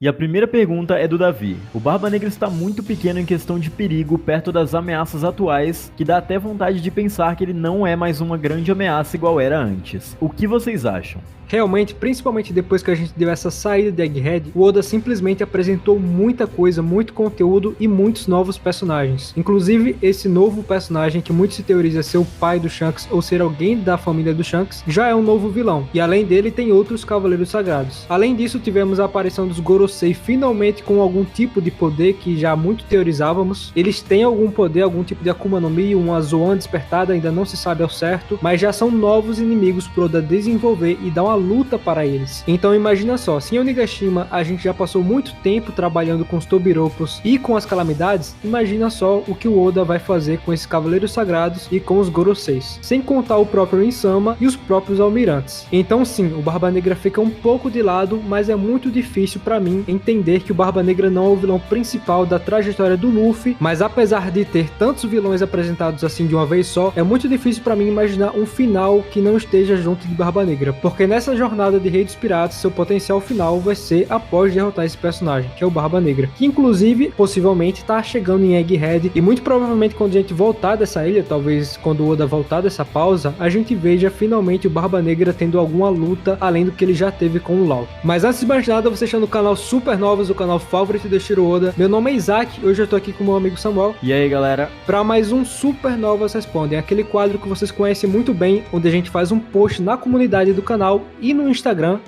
E a primeira pergunta é do Davi. O Barba Negra está muito pequeno em questão de perigo perto das ameaças atuais, que dá até vontade de pensar que ele não é mais uma grande ameaça igual era antes. O que vocês acham? Realmente, principalmente depois que a gente deu essa saída de Egghead, o Oda simplesmente apresentou muita coisa, muito conteúdo e muitos novos personagens. Inclusive, esse novo personagem que muito se teoriza ser o pai do Shanks ou ser alguém da família do Shanks, já é um novo vilão. E além dele, tem outros Cavaleiros Sagrados. Além disso, tivemos a aparição dos Gorosei finalmente com algum tipo de poder que já muito teorizávamos. Eles têm algum poder, algum tipo de Akuma no Mi, uma Zoan despertada, ainda não se sabe ao certo, mas já são novos inimigos pro Oda desenvolver e dar uma luta para eles. Então imagina só, se em Onigashima a gente já passou muito tempo trabalhando com os Tobiropos e com as calamidades, imagina só o que o Oda vai fazer com esses Cavaleiros Sagrados e com os Goroseis, sem contar o próprio Insama e os próprios Almirantes. Então sim, o Barba Negra fica um pouco de lado, mas é muito difícil para mim entender que o Barba Negra não é o vilão principal da trajetória do Luffy, mas apesar de ter tantos vilões apresentados assim de uma vez só, é muito difícil para mim imaginar um final que não esteja junto de Barba Negra, porque nessa jornada de Rei dos Piratas, seu potencial final vai ser após derrotar esse personagem, que é o Barba Negra, que inclusive, possivelmente, está chegando em Egghead, e muito provavelmente quando a gente voltar dessa ilha, talvez quando o Oda voltar dessa pausa, a gente veja finalmente o Barba Negra tendo alguma luta, além do que ele já teve com o Law. Mas antes de mais nada, você está no canal Supernovas, o canal favorito de Shiro Oda. Meu nome é Isaac, hoje eu tô aqui com o meu amigo Samuel. E aí, galera? Para mais um Supernovas Respondem, aquele quadro que vocês conhecem muito bem, onde a gente faz um post na comunidade do canal e no Instagram,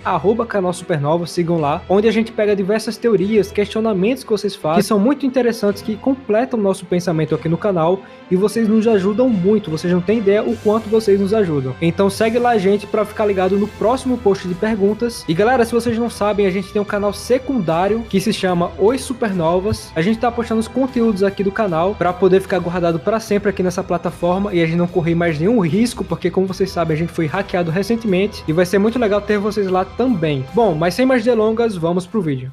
@canal Supernova, sigam lá, onde a gente pega diversas teorias, questionamentos que vocês fazem, que são muito interessantes, que completam o nosso pensamento aqui no canal, e vocês nos ajudam muito, vocês não têm ideia o quanto vocês nos ajudam. Então segue lá a gente para ficar ligado no próximo post de perguntas. E galera, se vocês não sabem, a gente tem um canal secundário que se chama Os Supernovas. A gente tá postando os conteúdos aqui do canal para poder ficar guardado para sempre aqui nessa plataforma e a gente não correr mais nenhum risco, porque como vocês sabem, a gente foi hackeado recentemente e vai ser muito legal ter vocês lá também. Bom, mas sem mais delongas, vamos pro vídeo.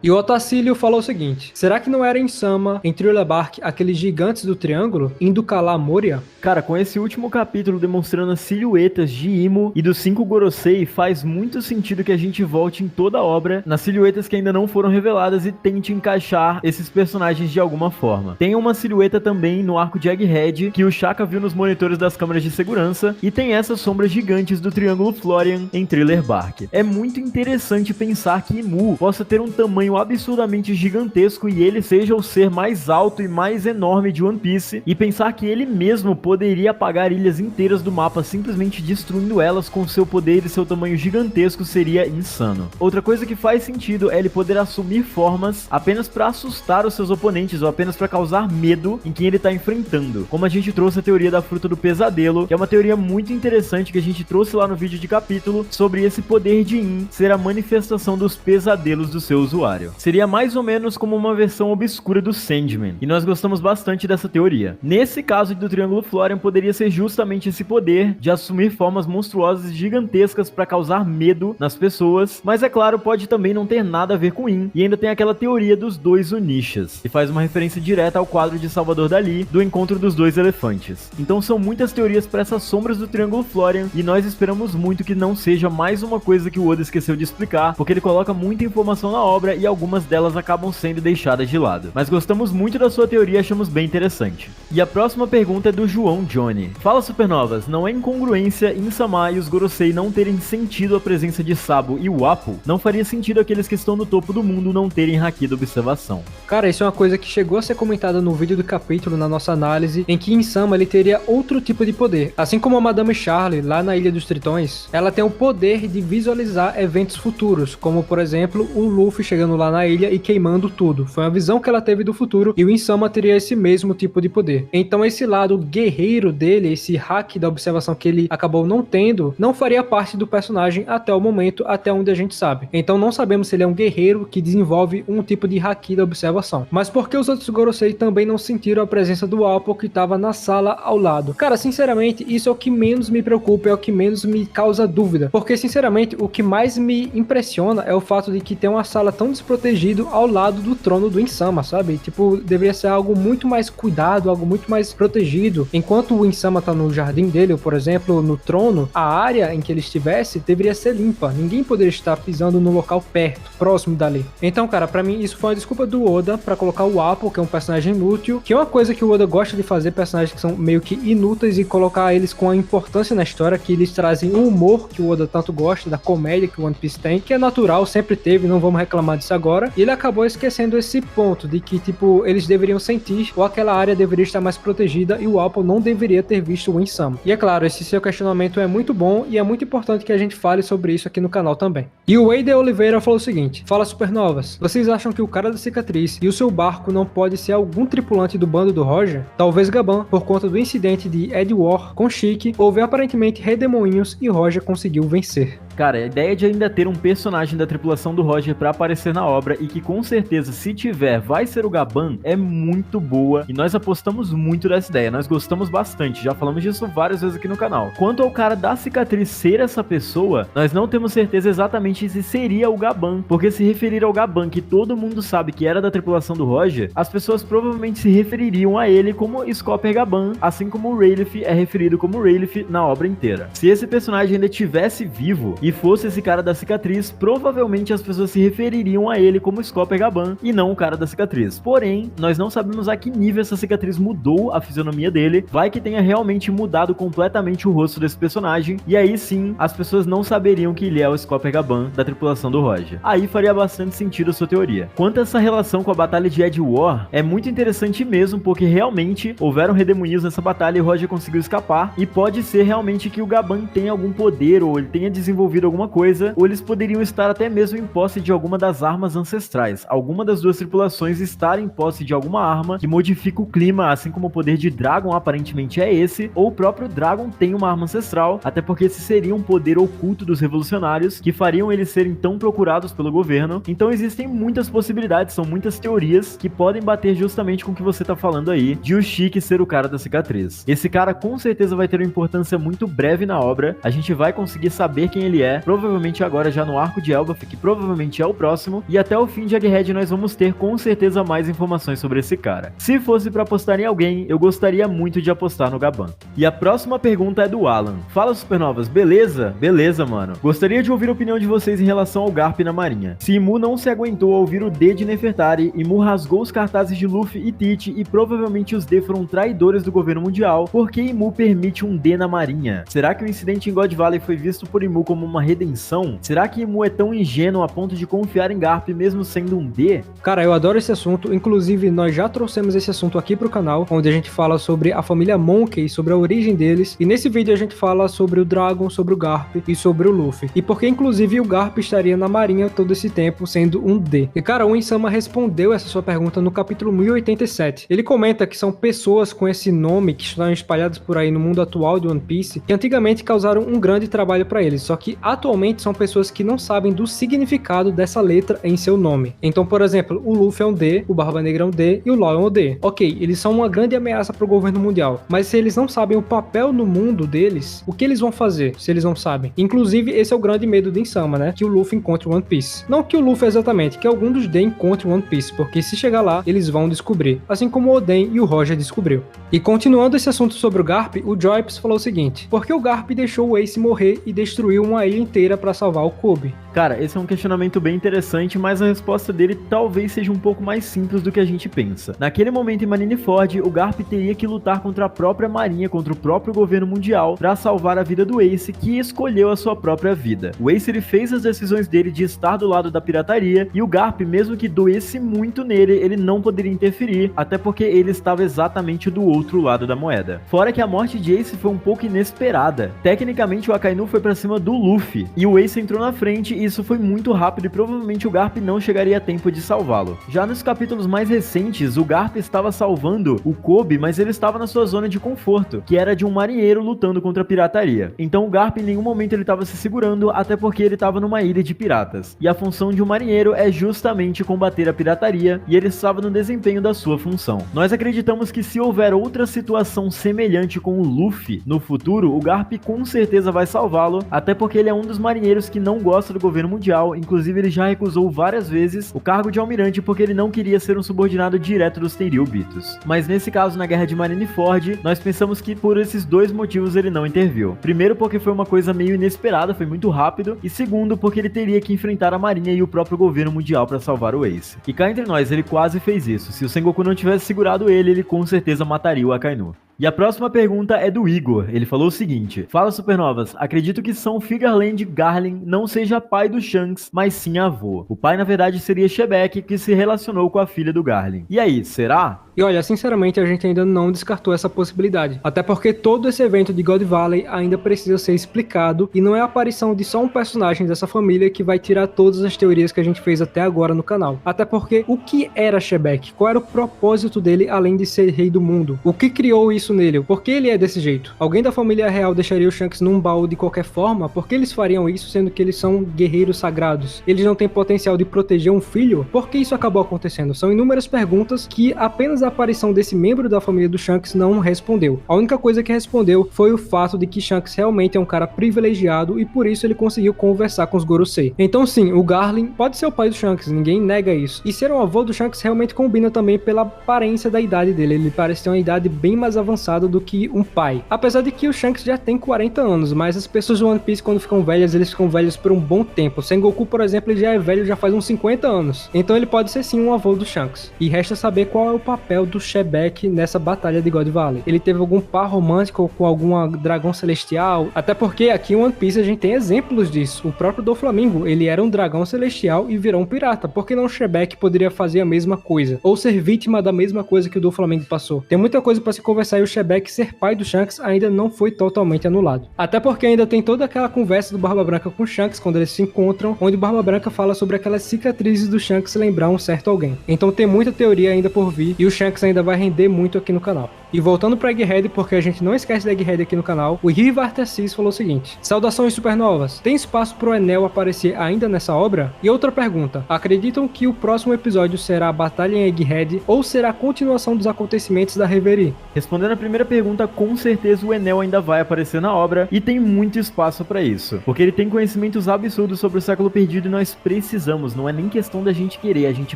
E o Otacílio falou o seguinte: será que não era Insama, em Thriller Bark, aqueles gigantes do triângulo, indo calar Moria? Cara, com esse último capítulo demonstrando as silhuetas de Imo e dos 5 Gorosei, faz muito sentido que a gente volte em toda a obra nas silhuetas que ainda não foram reveladas e tente encaixar esses personagens de alguma forma. Tem uma silhueta também no arco de Egghead, que o Shaka viu nos monitores das câmeras de segurança, e tem essas sombras gigantes do Triângulo Florian em Thriller Bark. É muito interessante pensar que Imu possa ter um tamanho absurdamente gigantesco e ele seja o ser mais alto e mais enorme de One Piece, e pensar que ele mesmo poderia apagar ilhas inteiras do mapa simplesmente destruindo elas com seu poder e seu tamanho gigantesco seria insano. Outra coisa que faz sentido é ele poder assumir formas apenas para assustar os seus oponentes ou apenas para causar medo em quem ele está enfrentando, como a gente trouxe a teoria da fruta do pesadelo, que é uma teoria muito interessante que a gente trouxe lá no vídeo de capítulo sobre esse poder de In ser a manifestação dos pesadelos do seu usuário. Seria mais ou menos como uma versão obscura do Sandman, e nós gostamos bastante dessa teoria. Nesse caso do Triângulo Florian, poderia ser justamente esse poder de assumir formas monstruosas e gigantescas para causar medo nas pessoas, mas é claro, pode também não ter nada a ver com In, e ainda tem aquela teoria dos dois Onishas, que faz uma referência direta ao quadro de Salvador Dalí, do encontro dos dois elefantes. Então são muitas teorias para essas sombras do Triângulo Florian, e nós esperamos muito que não seja mais uma coisa que o Oda esqueceu de explicar, porque ele coloca muita informação na obra e algumas delas acabam sendo deixadas de lado. Mas gostamos muito da sua teoria e achamos bem interessante. E a próxima pergunta é do João Johnny. Fala Supernovas, não é incongruência Insama e os Gorosei não terem sentido a presença de Sabo e o Apple? Não faria sentido aqueles que estão no topo do mundo não terem haki da observação? Cara, isso é uma coisa que chegou a ser comentada no vídeo do capítulo, na nossa análise, em que Insama ele teria outro tipo de poder. Assim como a Madame Charlie, lá na Ilha dos Tritões, ela tem o poder de visualizar eventos futuros, como por exemplo, o Luffy chegando lá na ilha e queimando tudo. Foi uma visão que ela teve do futuro e o Insama teria esse mesmo tipo de poder. Então esse lado guerreiro dele, esse hack da observação que ele acabou não tendo, não faria parte do personagem até o momento, até onde a gente sabe. Então não sabemos se ele é um guerreiro que desenvolve um tipo de haki da observação. revelação. Mas por que os outros Gorosei também não sentiram a presença do Apple que estava na sala ao lado? Cara, sinceramente, isso é o que menos me preocupa, é o que menos me causa dúvida. Porque, sinceramente, o que mais me impressiona é o fato de que tem uma sala tão desprotegida ao lado do trono do Insama, sabe? Tipo, deveria ser algo muito mais cuidado, algo muito mais protegido. Enquanto o Insama tá no jardim dele, ou por exemplo, no trono, a área em que ele estivesse deveria ser limpa. Ninguém poderia estar pisando no local perto, próximo dali. Então, cara, pra mim isso foi uma desculpa do Oda pra colocar o Apple, que é um personagem inútil, que é uma coisa que o Oda gosta de fazer, personagens que são meio que inúteis, e colocar eles com a importância na história, que eles trazem o humor que o Oda tanto gosta, da comédia que o One Piece tem, que é natural, sempre teve, não vamos reclamar disso agora. E ele acabou esquecendo esse ponto de que, tipo, eles deveriam sentir, ou aquela área deveria estar mais protegida, e o Apple não deveria ter visto o Insama. E é claro, esse seu questionamento é muito bom, e é muito importante que a gente fale sobre isso aqui no canal também. E o Wade Oliveira falou o seguinte: fala Supernovas, vocês acham que o cara da cicatriz e o seu barco não pode ser algum tripulante do bando do Roger? Talvez Gaban, por conta do incidente de Ed War com Chique, houve aparentemente redemoinhos e Roger conseguiu vencer. Cara, a ideia de ainda ter um personagem da tripulação do Roger pra aparecer na obra, e que com certeza, se tiver, vai ser o Gaban, é muito boa, e nós apostamos muito nessa ideia, nós gostamos bastante, já falamos disso várias vezes aqui no canal. Quanto ao cara da cicatriz ser essa pessoa, nós não temos certeza exatamente se seria o Gaban, porque se referir ao Gaban, que todo mundo sabe que era da tripulação do Roger, as pessoas provavelmente se refeririam a ele como Scopper Gaban, assim como o Rayleigh é referido como Rayleigh na obra inteira. Se esse personagem ainda estivesse vivo e fosse esse cara da cicatriz, provavelmente as pessoas se refeririam a ele como Scopper Gaban e não o cara da cicatriz. Porém, nós não sabemos a que nível essa cicatriz mudou a fisionomia dele, vai que tenha realmente mudado completamente o rosto desse personagem, e aí sim, as pessoas não saberiam que ele é o Scopper Gaban da tripulação do Roger. Aí faria bastante sentido a sua teoria. Quanto a essa relação com a batalha de Ed War, é muito interessante mesmo, porque realmente houveram redemoinhos nessa batalha e o Roger conseguiu escapar, e pode ser realmente que o Gaban tenha algum poder, ou ele tenha desenvolvido alguma coisa, ou eles poderiam estar até mesmo em posse de alguma das armas ancestrais. Alguma das duas tripulações estar em posse de alguma arma que modifica o clima, assim como o poder de Dragon aparentemente é esse, ou o próprio Dragon tem uma arma ancestral, até porque esse seria um poder oculto dos revolucionários, que fariam eles serem tão procurados pelo governo. Então existem muitas possibilidades, são muitas teorias que podem bater justamente com o que você tá falando aí, de o Chique ser o cara da cicatriz. Esse cara com certeza vai ter uma importância muito breve na obra, a gente vai conseguir saber quem ele é, provavelmente agora já no arco de Elbaf, que provavelmente é o próximo, e até o fim de Egghead nós vamos ter com certeza mais informações sobre esse cara. Se fosse pra apostar em alguém, eu gostaria muito de apostar no Gaban. E a próxima pergunta é do Alan. Fala Supernovas, beleza? Beleza, mano. Gostaria de ouvir a opinião de vocês em relação ao Garp na marinha. Se Imu não se aguentou ao ouvir o D de Nefertari, Imu rasgou os cartazes de Luffy e Tite, e provavelmente os D foram traidores do governo mundial, porque Imu permite um D na marinha. Será que o incidente em God Valley foi visto por Imu como uma redenção? Será que Imu é tão ingênuo a ponto de confiar em Garp mesmo sendo um D? Cara, eu adoro esse assunto, inclusive nós já trouxemos esse assunto aqui pro canal, onde a gente fala sobre a família Monkey, sobre a origem deles, e nesse vídeo a gente fala sobre o Dragon, sobre o Garp e sobre o Luffy, e porque inclusive o Garp estaria na marinha todo esse tempo sendo um D. E cara, o Insama respondeu essa sua pergunta no capítulo 1087. Ele comenta que são pessoas com esse nome que estão espalhadas por aí no mundo atual de One Piece, que antigamente causaram um grande trabalho para eles, só que atualmente são pessoas que não sabem do significado dessa letra em seu nome. Então, por exemplo, o Luffy é um D, o Barba Negra é um D e o Law é um D. Ok, eles são uma grande ameaça para o governo mundial, mas se eles não sabem o papel no mundo deles, o que eles vão fazer se eles não sabem? Inclusive, esse é o grande medo de Insama, né? Que o Luffy encontre o One Piece. Não que o Luffy exatamente, que algum dos D encontre o One Piece, porque se chegar lá, eles vão descobrir, assim como o Oden e o Roger descobriu. E continuando esse assunto sobre o Garp, o Joyps falou o seguinte: por que o Garp deixou o Ace morrer e destruiu uma ilha inteira para salvar o Kobe? Cara, esse é um questionamento bem interessante, mas a resposta dele talvez seja um pouco mais simples do que a gente pensa. Naquele momento em Marineford, o Garp teria que lutar contra a própria marinha, contra o próprio governo mundial, para salvar a vida do Ace, que escolheu a sua própria vida. O Ace, ele fez as decisões dele de estar do lado da pirataria, e o Garp, mesmo que doesse muito nele, ele não poderia interferir, até porque ele estava exatamente do outro lado da moeda. Fora que a morte de Ace foi um pouco inesperada. Tecnicamente, o Akainu foi pra cima do Luffy Luffy, e o Ace entrou na frente e isso foi muito rápido e provavelmente o Garp não chegaria a tempo de salvá-lo. Já nos capítulos mais recentes, o Garp estava salvando o Kobe, mas ele estava na sua zona de conforto, que era de um marinheiro lutando contra a pirataria. Então o Garp em nenhum momento ele estava se segurando, até porque ele estava numa ilha de piratas. E a função de um marinheiro é justamente combater a pirataria, e ele estava no desempenho da sua função. Nós acreditamos que se houver outra situação semelhante com o Luffy no futuro, o Garp com certeza vai salvá-lo, até porque ele é um dos marinheiros que não gosta do governo mundial, inclusive ele já recusou várias vezes o cargo de almirante porque ele não queria ser um subordinado direto dos Tenryubitos. Mas nesse caso, na guerra de Marineford, nós pensamos que por esses dois motivos ele não interviu. Primeiro porque foi uma coisa meio inesperada, foi muito rápido, e segundo porque ele teria que enfrentar a marinha e o próprio governo mundial para salvar o Ace. E cá entre nós, ele quase fez isso. Se o Sengoku não tivesse segurado ele, ele com certeza mataria o Akainu. E a próxima pergunta é do Igor. Ele falou o seguinte: fala, Supernovas, acredito que São Figureland Garlin não seja pai do Shanks, mas sim avô. O pai na verdade seria Shebeck, que se relacionou com a filha do Garlin. E aí, será? E olha, sinceramente a gente ainda não descartou essa possibilidade, até porque todo esse evento de God Valley ainda precisa ser explicado e não é a aparição de só um personagem dessa família que vai tirar todas as teorias que a gente fez até agora no canal. Até porque o que era Shebeck? Qual era o propósito dele além de ser rei do mundo? O que criou isso nele? Por que ele é desse jeito? Alguém da família real deixaria o Shanks num baú de qualquer forma? Por que eles fariam isso sendo que eles são guerreiros sagrados? Eles não têm potencial de proteger um filho? Por que isso acabou acontecendo? São inúmeras perguntas que apenas a aparição desse membro da família do Shanks não respondeu. A única coisa que respondeu foi o fato de que Shanks realmente é um cara privilegiado e por isso ele conseguiu conversar com os Gorosei. Então sim, o Garlin pode ser o pai do Shanks, ninguém nega isso. E ser um avô do Shanks realmente combina também pela aparência da idade dele. Ele parece ter uma idade bem mais avançada do que um pai. Apesar de que o Shanks já tem 40 anos, mas as pessoas do One Piece quando ficam velhas, eles ficam velhos por um bom tempo. Sengoku, por exemplo, ele já é velho já faz uns 50 anos. Então ele pode ser sim um avô do Shanks. E resta saber qual é o papel do Shebeck nessa batalha de God Valley. Ele teve algum par romântico com alguma dragão celestial? Até porque aqui em One Piece a gente tem exemplos disso. O próprio Doflamingo, ele era um dragão celestial e virou um pirata. Por que não o Shebeck poderia fazer a mesma coisa? Ou ser vítima da mesma coisa que o Doflamingo passou? Tem muita coisa pra se conversar e o Shebeck ser pai do Shanks ainda não foi totalmente anulado. Até porque ainda tem toda aquela conversa do Barba Branca com o Shanks quando eles se encontram, onde o Barba Branca fala sobre aquelas cicatrizes do Shanks lembrar um certo alguém. Então tem muita teoria ainda por vir e o Shanks ainda vai render muito aqui no canal. E voltando para Egghead, porque a gente não esquece de Egghead aqui no canal, o Riva Artesis falou o seguinte: saudações supernovas, tem espaço pro Enel aparecer ainda nessa obra? E outra pergunta, acreditam que o próximo episódio será a batalha em Egghead ou será a continuação dos acontecimentos da Reverie? Respondendo a primeira pergunta, com certeza o Enel ainda vai aparecer na obra e tem muito espaço para isso, porque ele tem conhecimentos absurdos sobre o século perdido e nós precisamos, não é nem questão da gente querer, a gente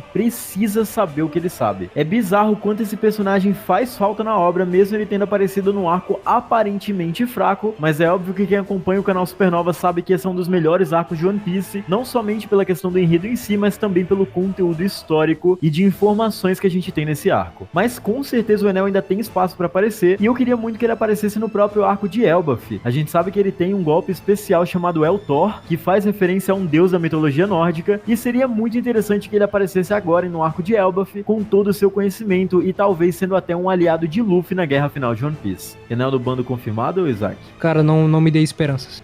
precisa saber o que ele sabe. É bizarro quanto esse personagem faz falta na obra, mesmo ele tendo aparecido num arco aparentemente fraco, mas é óbvio que quem acompanha o canal Supernova sabe que esse é um dos melhores arcos de One Piece, não somente pela questão do enredo em si, mas também pelo conteúdo histórico e de informações que a gente tem nesse arco. Mas com certeza o Enel ainda tem espaço para aparecer, e eu queria muito que ele aparecesse no próprio arco de Elbaf. A gente sabe que ele tem um golpe especial chamado El Thor, que faz referência a um deus da mitologia nórdica, e seria muito interessante que ele aparecesse agora no arco de Elbaf, com todo o seu conhecimento e talvez sendo até um aliado de Luffy na guerra final de One Piece. Enel do bando confirmado ou Isaac? Cara, não me dê esperanças.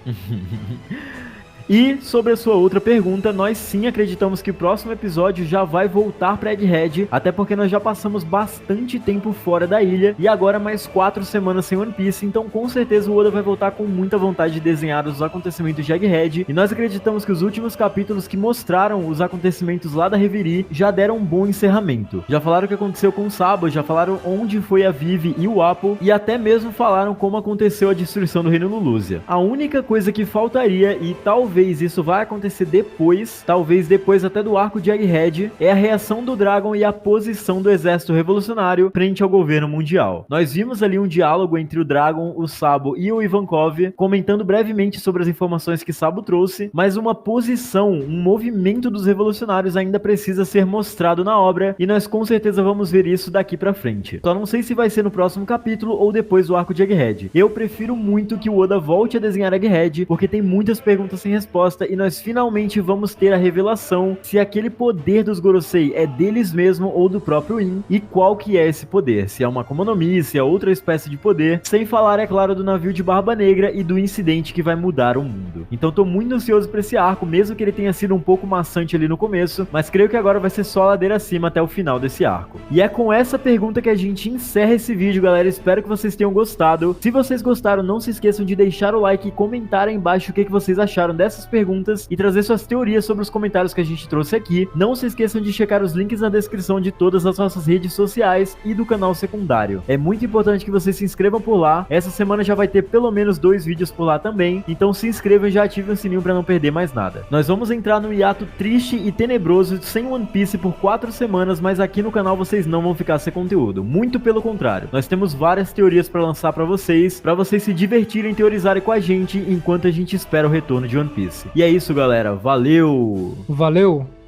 E sobre a sua outra pergunta, nós sim acreditamos que o próximo episódio já vai voltar pra Egghead, até porque nós já passamos bastante tempo fora da ilha e agora mais 4 semanas sem One Piece, então com certeza o Oda vai voltar com muita vontade de desenhar os acontecimentos de Egghead, e nós acreditamos que os últimos capítulos que mostraram os acontecimentos lá da Reverie já deram um bom encerramento. Já falaram o que aconteceu com o Sabo, já falaram onde foi a Vivi e o Apple, e até mesmo falaram como aconteceu a destruição do Reino Lulusia. A única coisa que faltaria, e talvez isso vai acontecer depois, talvez depois até do arco de Egghead, é a reação do Dragon e a posição do exército revolucionário frente ao governo mundial. Nós vimos ali um diálogo entre o Dragon, o Sabo e o Ivankov, comentando brevemente sobre as informações que Sabo trouxe, mas uma posição, um movimento dos revolucionários ainda precisa ser mostrado na obra, e nós com certeza vamos ver isso daqui pra frente. Só não sei se vai ser no próximo capítulo ou depois do arco de Egghead. Eu prefiro muito que o Oda volte a desenhar Egghead, porque tem muitas perguntas sem resposta e nós finalmente vamos ter a revelação se aquele poder dos Gorosei é deles mesmo ou do próprio In, e qual que é esse poder, se é uma Akuma no Mi, se é outra espécie de poder, sem falar, é claro, do navio de Barba Negra e do incidente que vai mudar o mundo. Então tô muito ansioso pra esse arco, mesmo que ele tenha sido um pouco maçante ali no começo, mas creio que agora vai ser só ladeira acima até o final desse arco. E é com essa pergunta que a gente encerra esse vídeo, galera. Espero que vocês tenham gostado. Se vocês gostaram, não se esqueçam de deixar o like e comentar aí embaixo o que vocês acharam dessas perguntas e trazer suas teorias sobre os comentários que a gente trouxe aqui. Não se esqueçam de checar os links na descrição de todas as nossas redes sociais e do canal secundário. É muito importante que vocês se inscrevam por lá. Essa semana já vai ter pelo menos 2 vídeos por lá também, então se inscrevam e já ativem o sininho para não perder mais nada. Nós vamos entrar no hiato triste e tenebroso sem One Piece por 4 semanas, mas aqui no canal vocês não vão ficar sem conteúdo. Muito pelo contrário. Nós temos várias teorias para lançar para vocês se divertirem e teorizarem com a gente enquanto a gente espera o retorno de One Piece. E é isso, galera. Valeu! Valeu!